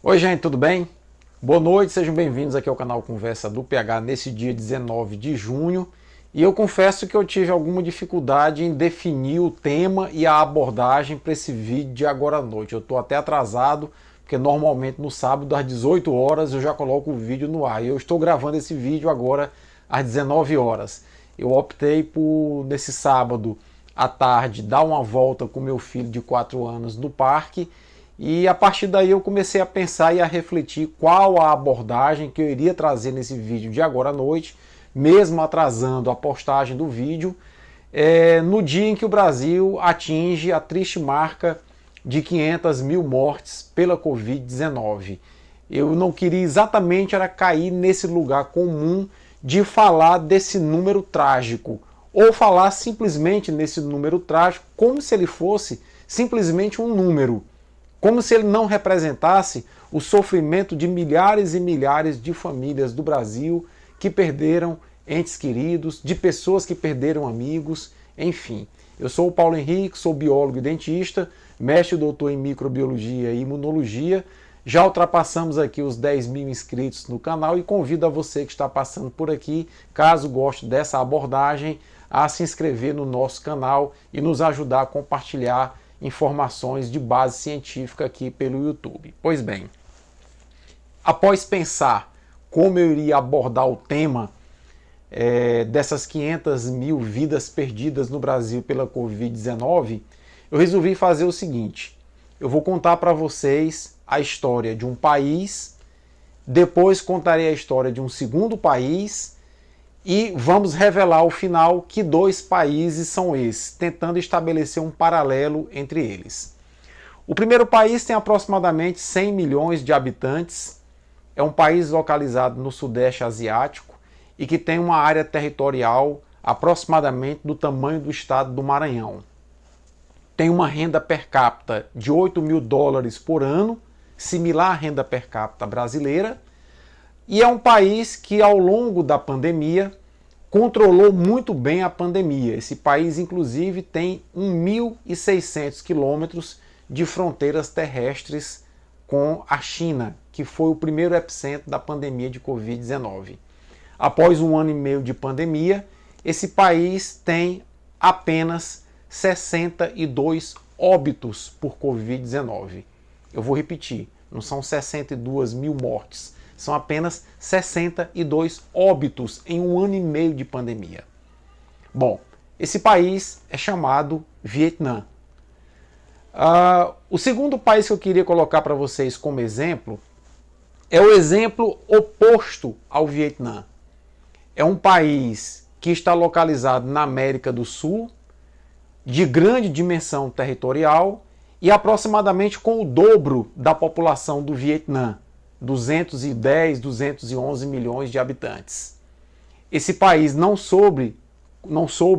Oi gente, tudo bem? Boa noite, sejam bem-vindos aqui ao canal Conversa do PH nesse dia 19 de junho. E eu confesso que eu tive alguma dificuldade em definir o tema e a abordagem para esse vídeo de agora à noite. Eu estou até atrasado, porque normalmente no sábado às 18 horas eu já coloco o vídeo no ar. E eu estou gravando esse vídeo agora às 19 horas. Eu optei por, nesse sábado à tarde, dar uma volta com meu filho de 4 anos no parque. E a partir daí eu comecei a pensar e a refletir qual a abordagem que eu iria trazer nesse vídeo de agora à noite, mesmo atrasando a postagem do vídeo, no dia em que o Brasil atinge a triste marca de 500 mil mortes pela Covid-19. Eu não queria exatamente era cair nesse lugar comum de falar desse número trágico, ou falar simplesmente nesse número trágico como se ele fosse simplesmente um número, como se ele não representasse o sofrimento de milhares e milhares de famílias do Brasil que perderam entes queridos, de pessoas que perderam amigos, enfim. Eu sou o Paulo Henrique, sou biólogo e dentista, mestre e doutor em microbiologia e imunologia. Já ultrapassamos aqui os 10 mil inscritos no canal e convido a você que está passando por aqui, caso goste dessa abordagem, a se inscrever no nosso canal e nos ajudar a compartilhar informações de base científica aqui pelo YouTube. Pois bem, após pensar como eu iria abordar o tema dessas 500 mil vidas perdidas no Brasil pela Covid-19, eu resolvi fazer o seguinte: eu vou contar para vocês a história de um país, depois contarei a história de um segundo país e vamos revelar ao final que dois países são esses, tentando estabelecer um paralelo entre eles. O primeiro país tem aproximadamente 100 milhões de habitantes, é um país localizado no Sudeste Asiático e que tem uma área territorial aproximadamente do tamanho do estado do Maranhão. Tem uma renda per capita de 8 mil dólares por ano, similar à renda per capita brasileira, e é um país que ao longo da pandemia controlou muito bem a pandemia. Esse país, inclusive, tem 1.600 quilômetros de fronteiras terrestres com a China, que foi o primeiro epicentro da pandemia de Covid-19. Após 1 ano e meio de pandemia, esse país tem apenas 62 óbitos por Covid-19. Eu vou repetir, não são 62 mil mortes, são apenas 62 óbitos em 1 ano e meio de pandemia. Bom, esse país é chamado Vietnã. O segundo país que eu queria colocar para vocês como exemplo é o exemplo oposto ao Vietnã. É um país que está localizado na América do Sul, de grande dimensão territorial e aproximadamente com o dobro da população do Vietnã, 210, 211 milhões de habitantes. Esse país não soube,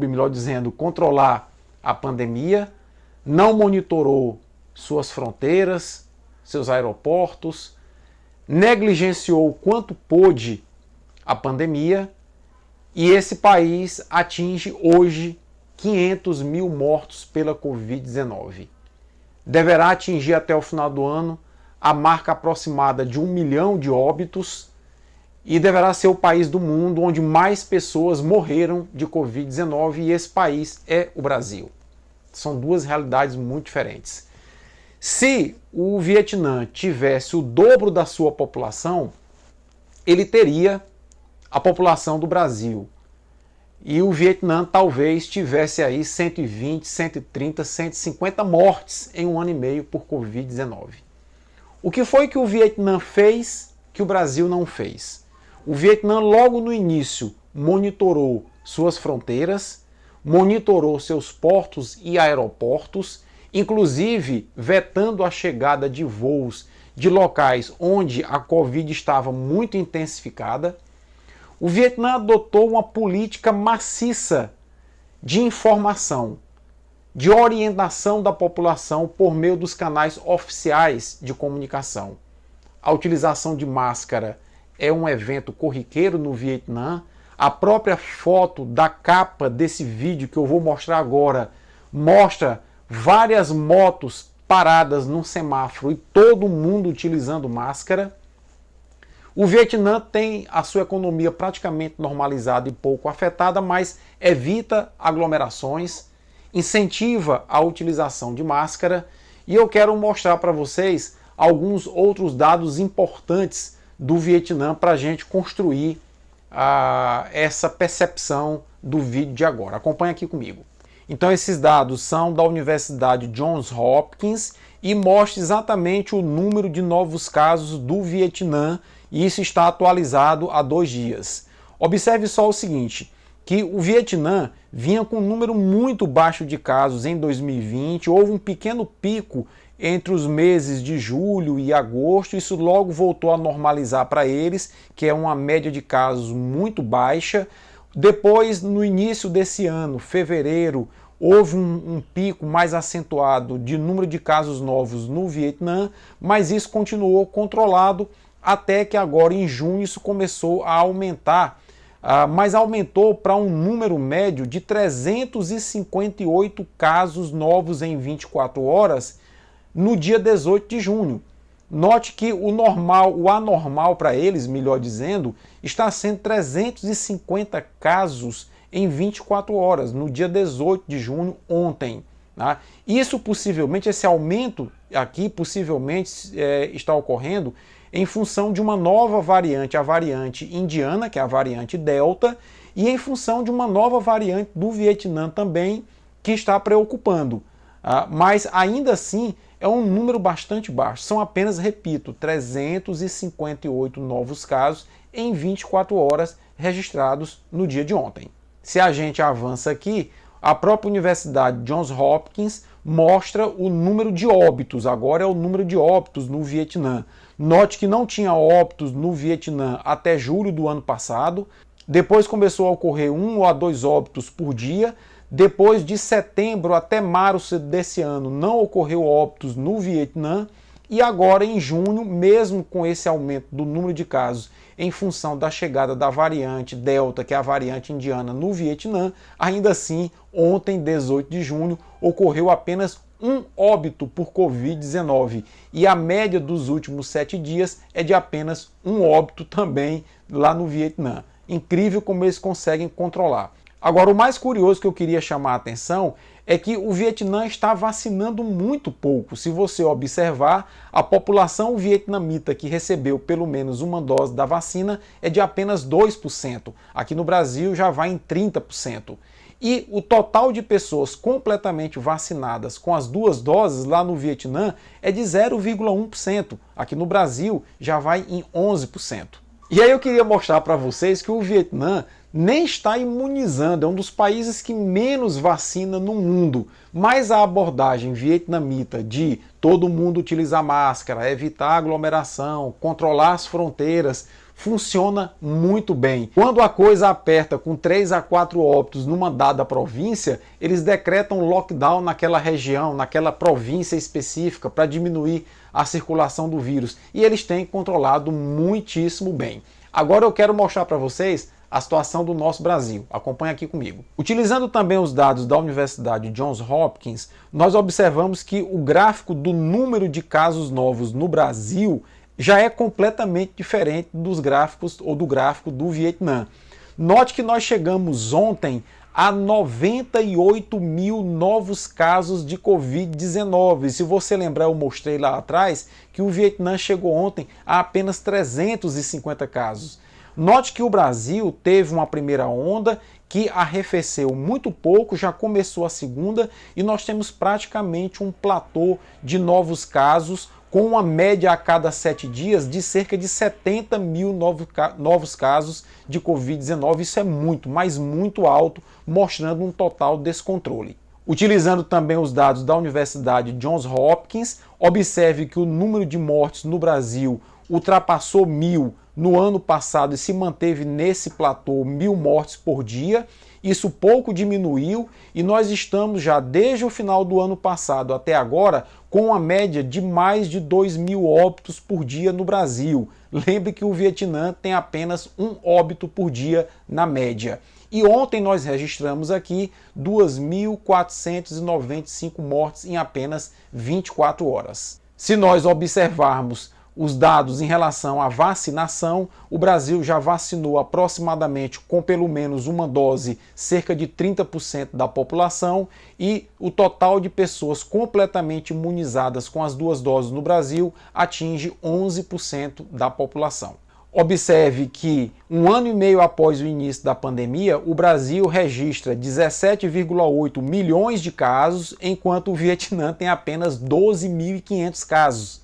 melhor dizendo, controlar a pandemia, não monitorou suas fronteiras, seus aeroportos, negligenciou o quanto pôde a pandemia, e esse país atinge hoje 500 mil mortos pela Covid-19. Deverá atingir até o final do ano a marca aproximada de 1 milhão de óbitos e deverá ser o país do mundo onde mais pessoas morreram de Covid-19, e esse país é o Brasil. São duas realidades muito diferentes. Se o Vietnã tivesse o dobro da sua população, ele teria a população do Brasil. E o Vietnã talvez tivesse aí 120, 130, 150 mortes em 1 ano e meio por Covid-19. O que foi que o Vietnã fez que o Brasil não fez? O Vietnã, logo no início, monitorou suas fronteiras, monitorou seus portos e aeroportos, inclusive vetando a chegada de voos de locais onde a Covid estava muito intensificada. O Vietnã adotou uma política maciça de informação, de orientação da população por meio dos canais oficiais de comunicação. A utilização de máscara é um evento corriqueiro no Vietnã. A própria foto da capa desse vídeo que eu vou mostrar agora mostra várias motos paradas num semáforo e todo mundo utilizando máscara. O Vietnã tem a sua economia praticamente normalizada e pouco afetada, mas evita aglomerações, incentiva a utilização de máscara, e eu quero mostrar para vocês alguns outros dados importantes do Vietnã para a gente construir essa percepção do vídeo de agora. Acompanhe aqui comigo. Então esses dados são da Universidade Johns Hopkins e mostram exatamente o número de novos casos do Vietnã, e isso está atualizado há 2 dias. Observe só o seguinte, que o Vietnã vinha com um número muito baixo de casos em 2020, houve um pequeno pico entre os meses de julho e agosto, isso logo voltou a normalizar para eles, que é uma média de casos muito baixa. Depois, no início desse ano, fevereiro, houve um pico mais acentuado de número de casos novos no Vietnã, mas isso continuou controlado até que agora em junho isso começou a aumentar, mas aumentou para um número médio de 358 casos novos em 24 horas no dia 18 de junho. Note que o anormal para eles, melhor dizendo, está sendo 350 casos em 24 horas, no dia 18 de junho, ontem. Tá? Isso possivelmente, esse aumento aqui, possivelmente está ocorrendo em função de uma nova variante, a variante indiana, que é a variante Delta, e em função de uma nova variante do Vietnã também, que está preocupando. Mas ainda assim é um número bastante baixo. São apenas, repito, 358 novos casos em 24 horas registrados no dia de ontem. Se a gente avança aqui, a própria Universidade Johns Hopkins mostra o número de óbitos, agora é o número de óbitos no Vietnã. Note que não tinha óbitos no Vietnã até julho do ano passado, depois começou a ocorrer 1 a 2 óbitos por dia, depois de setembro até março desse ano não ocorreu óbitos no Vietnã, e agora em junho, mesmo com esse aumento do número de casos em função da chegada da variante Delta, que é a variante indiana, no Vietnã, ainda assim, ontem, 18 de junho, ocorreu apenas um óbito por Covid-19 e a média dos últimos 7 dias é de apenas um óbito também lá no Vietnã. Incrível como eles conseguem controlar. Agora, o mais curioso que eu queria chamar a atenção é que o Vietnã está vacinando muito pouco. Se você observar, a população vietnamita que recebeu pelo menos uma dose da vacina é de apenas 2%. Aqui no Brasil já vai em 30%. E o total de pessoas completamente vacinadas com as 2 doses lá no Vietnã é de 0,1%. Aqui no Brasil já vai em 11%. E aí eu queria mostrar para vocês que o Vietnã nem está imunizando, é um dos países que menos vacina no mundo, mas a abordagem vietnamita de todo mundo utilizar máscara, evitar aglomeração, controlar as fronteiras, funciona muito bem. Quando a coisa aperta com 3 a 4 óbitos numa dada província, eles decretam lockdown naquela região, naquela província específica para diminuir a circulação do vírus, e eles têm controlado muitíssimo bem. Agora eu quero mostrar para vocês a situação do nosso Brasil. Acompanhe aqui comigo. Utilizando também os dados da Universidade Johns Hopkins, nós observamos que o gráfico do número de casos novos no Brasil já é completamente diferente dos gráficos ou do gráfico do Vietnã. Note que nós chegamos ontem a 98 mil novos casos de Covid-19. Se você lembrar, eu mostrei lá atrás que o Vietnã chegou ontem a apenas 350 casos. Note que o Brasil teve uma primeira onda que arrefeceu muito pouco, já começou a segunda e nós temos praticamente um platô de novos casos, com uma média a cada 7 dias de cerca de 70 mil novos casos de Covid-19. Isso é muito, mas muito alto, mostrando um total descontrole. Utilizando também os dados da Universidade Johns Hopkins, observe que o número de mortes no Brasil ultrapassou 1.000 no ano passado e se manteve nesse platô 1.000 mortes por dia. Isso pouco diminuiu e nós estamos já desde o final do ano passado até agora com uma média de mais de 2.000 óbitos por dia no Brasil. Lembre que o Vietnã tem apenas um óbito por dia na média. E ontem nós registramos aqui 2.495 mortes em apenas 24 horas. Se nós observarmos os dados em relação à vacinação, o Brasil já vacinou aproximadamente, com pelo menos uma dose, cerca de 30% da população, e o total de pessoas completamente imunizadas com as 2 doses no Brasil atinge 11% da população. Observe que, 1 ano e meio após o início da pandemia, o Brasil registra 17,8 milhões de casos, enquanto o Vietnã tem apenas 12.500 casos.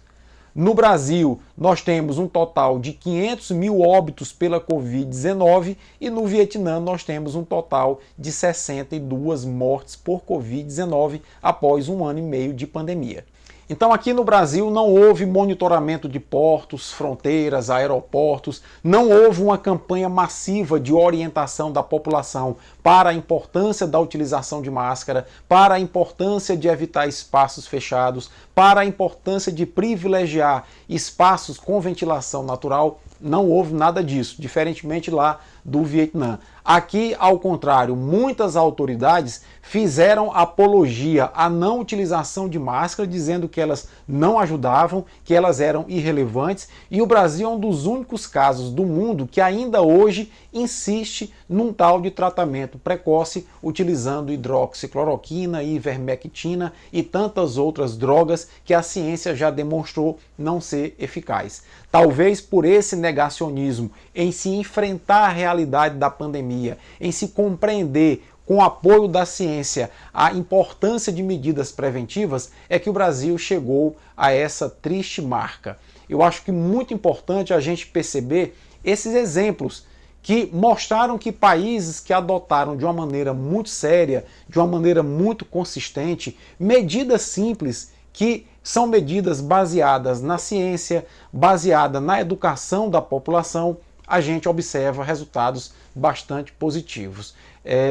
No Brasil, nós temos um total de 500 mil óbitos pela Covid-19 e no Vietnã nós temos um total de 62 mortes por Covid-19 após 1 ano e meio de pandemia. Então aqui no Brasil não houve monitoramento de portos, fronteiras, aeroportos, não houve uma campanha massiva de orientação da população para a importância da utilização de máscara, para a importância de evitar espaços fechados, para a importância de privilegiar espaços com ventilação natural. Não houve nada disso, diferentemente lá do Vietnã. Aqui, ao contrário, muitas autoridades fizeram apologia à não utilização de máscara, dizendo que elas não ajudavam, que elas eram irrelevantes, e o Brasil é um dos únicos casos do mundo que ainda hoje insiste num tal de tratamento precoce, utilizando hidroxicloroquina, ivermectina e tantas outras drogas que a ciência já demonstrou não ser eficaz. Talvez por esse negacionismo em se enfrentar a realidade da pandemia, em se compreender com o apoio da ciência a importância de medidas preventivas, é que o Brasil chegou a essa triste marca. Eu acho que muito importante a gente perceber esses exemplos que mostraram que países que adotaram de uma maneira muito séria, de uma maneira muito consistente, medidas simples que são medidas baseadas na ciência, baseadas na educação da população, a gente observa resultados bastante positivos.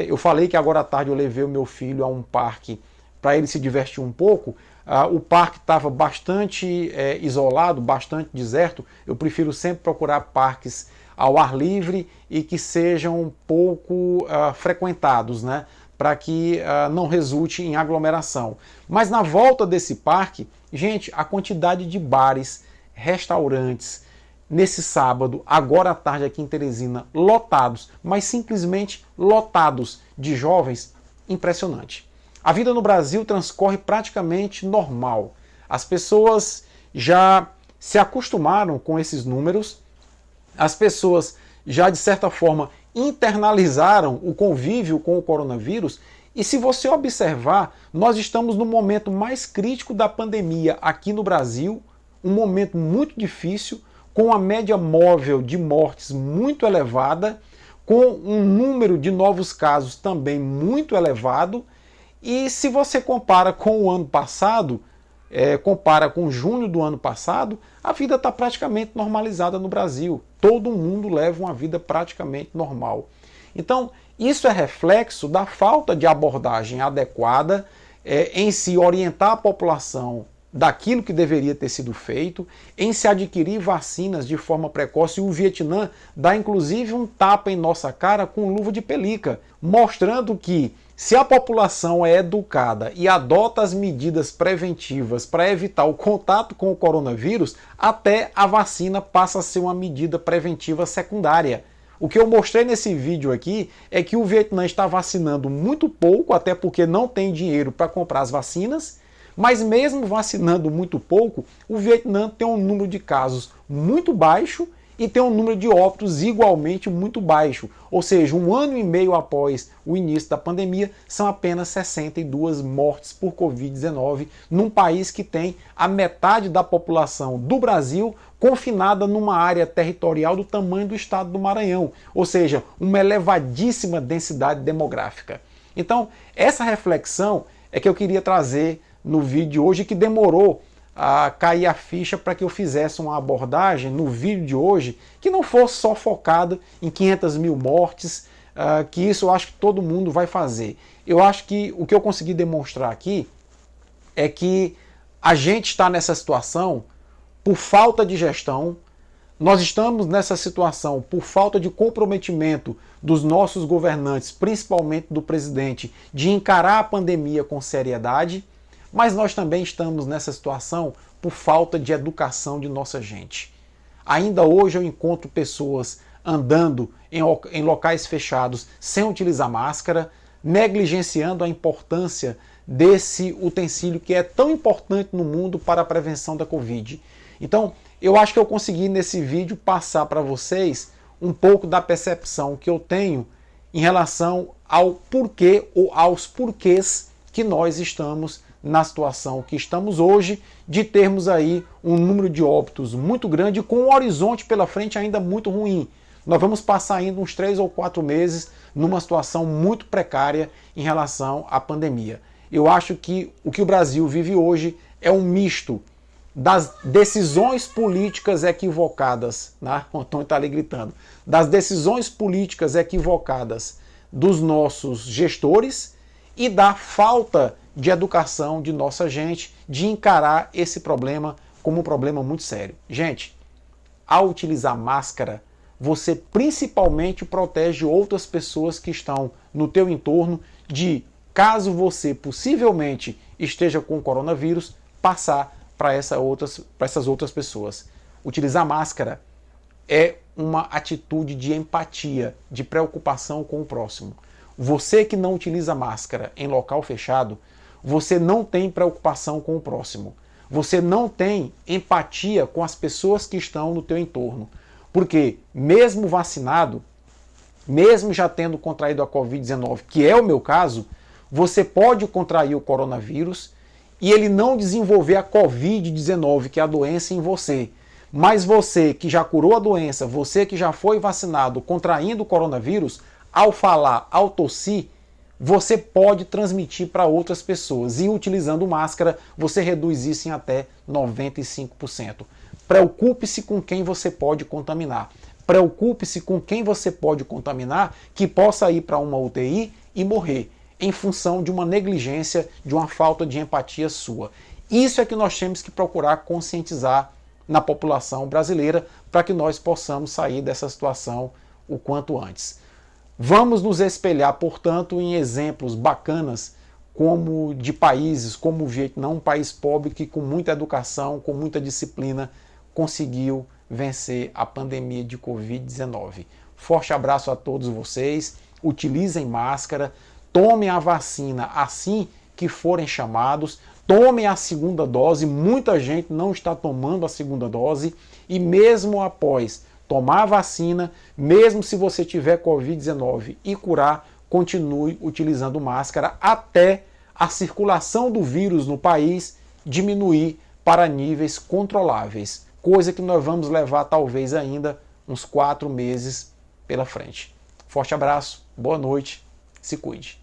Eu falei que agora à tarde eu levei o meu filho a um parque para ele se divertir um pouco. O parque estava bastante isolado, bastante deserto. Eu prefiro sempre procurar parques ao ar livre e que sejam um pouco frequentados, né? Para que não resulte em aglomeração. Mas na volta desse parque, gente, a quantidade de bares, restaurantes, nesse sábado, agora à tarde aqui em Teresina, lotados, mas simplesmente lotados de jovens, impressionante. A vida no Brasil transcorre praticamente normal. As pessoas já se acostumaram com esses números, as pessoas já de certa forma internalizaram o convívio com o coronavírus, e se você observar, nós estamos no momento mais crítico da pandemia aqui no Brasil, um momento muito difícil, com a média móvel de mortes muito elevada, com um número de novos casos também muito elevado, e se você compara com o ano passado, compara com junho do ano passado, a vida está praticamente normalizada no Brasil. Todo mundo leva uma vida praticamente normal. Então, isso é reflexo da falta de abordagem adequada em se orientar a população daquilo que deveria ter sido feito, em se adquirir vacinas de forma precoce. E o Vietnã dá inclusive um tapa em nossa cara com luva de pelica, mostrando que se a população é educada e adota as medidas preventivas para evitar o contato com o coronavírus, até a vacina passa a ser uma medida preventiva secundária. O que eu mostrei nesse vídeo aqui é que o Vietnã está vacinando muito pouco, até porque não tem dinheiro para comprar as vacinas, mas mesmo vacinando muito pouco, o Vietnã tem um número de casos muito baixo e tem um número de óbitos igualmente muito baixo. Ou seja, 1 ano e meio após o início da pandemia, são apenas 62 mortes por Covid-19, num país que tem a metade da população do Brasil confinada numa área territorial do tamanho do estado do Maranhão, ou seja, uma elevadíssima densidade demográfica. Então, essa reflexão é que eu queria trazer no vídeo de hoje, que demorou a cair a ficha para que eu fizesse uma abordagem no vídeo de hoje que não fosse só focado em 500 mil mortes, que isso eu acho que todo mundo vai fazer. Eu acho que o que eu consegui demonstrar aqui é que a gente está nessa situação por falta de gestão, Nós estamos nessa situação por falta de comprometimento dos nossos governantes, principalmente do presidente, de encarar a pandemia com seriedade, mas nós também estamos nessa situação por falta de educação de nossa gente. Ainda hoje eu encontro pessoas andando em locais fechados sem utilizar máscara, negligenciando a importância desse utensílio que é tão importante no mundo para a prevenção da Covid. Então, eu acho que eu consegui nesse vídeo passar para vocês um pouco da percepção que eu tenho em relação ao porquê ou aos porquês que nós estamos na situação que estamos hoje, de termos aí um número de óbitos muito grande, com um horizonte pela frente ainda muito ruim. Nós vamos passar ainda uns 3 ou 4 meses numa situação muito precária em relação à pandemia. Eu acho que o Brasil vive hoje é um misto das decisões políticas equivocadas, né? O Antônio está ali gritando, das decisões políticas equivocadas dos nossos gestores e da falta de educação de nossa gente, de encarar esse problema como um problema muito sério. Gente, ao utilizar máscara, você principalmente protege outras pessoas que estão no teu entorno de, caso você possivelmente esteja com coronavírus, passar para essas outras pessoas. Utilizar máscara é uma atitude de empatia, de preocupação com o próximo. Você que não utiliza máscara em local fechado, você não tem preocupação com o próximo. Você não tem empatia com as pessoas que estão no teu entorno. Porque mesmo vacinado, mesmo já tendo contraído a Covid-19, que é o meu caso, você pode contrair o coronavírus e ele não desenvolver a Covid-19, que é a doença, em você. Mas você que já curou a doença, você que já foi vacinado contraindo o coronavírus, ao falar, ao tossir, você pode transmitir para outras pessoas. E utilizando máscara, você reduz isso em até 95%. Preocupe-se com quem você pode contaminar. Preocupe-se com quem você pode contaminar que possa ir para uma UTI e morrer, em função de uma negligência, de uma falta de empatia sua. Isso é que nós temos que procurar conscientizar na população brasileira para que nós possamos sair dessa situação o quanto antes. Vamos nos espelhar, portanto, em exemplos bacanas como de países como o Vietnã, um país pobre que com muita educação, com muita disciplina, conseguiu vencer a pandemia de Covid-19. Forte abraço a todos vocês, utilizem máscara, tomem a vacina assim que forem chamados, tomem a segunda dose, muita gente não está tomando a segunda dose, e mesmo após tomar a vacina, mesmo se você tiver Covid-19 e curar, continue utilizando máscara até a circulação do vírus no país diminuir para níveis controláveis, coisa que nós vamos levar talvez ainda uns 4 meses pela frente. Forte abraço, boa noite, se cuide.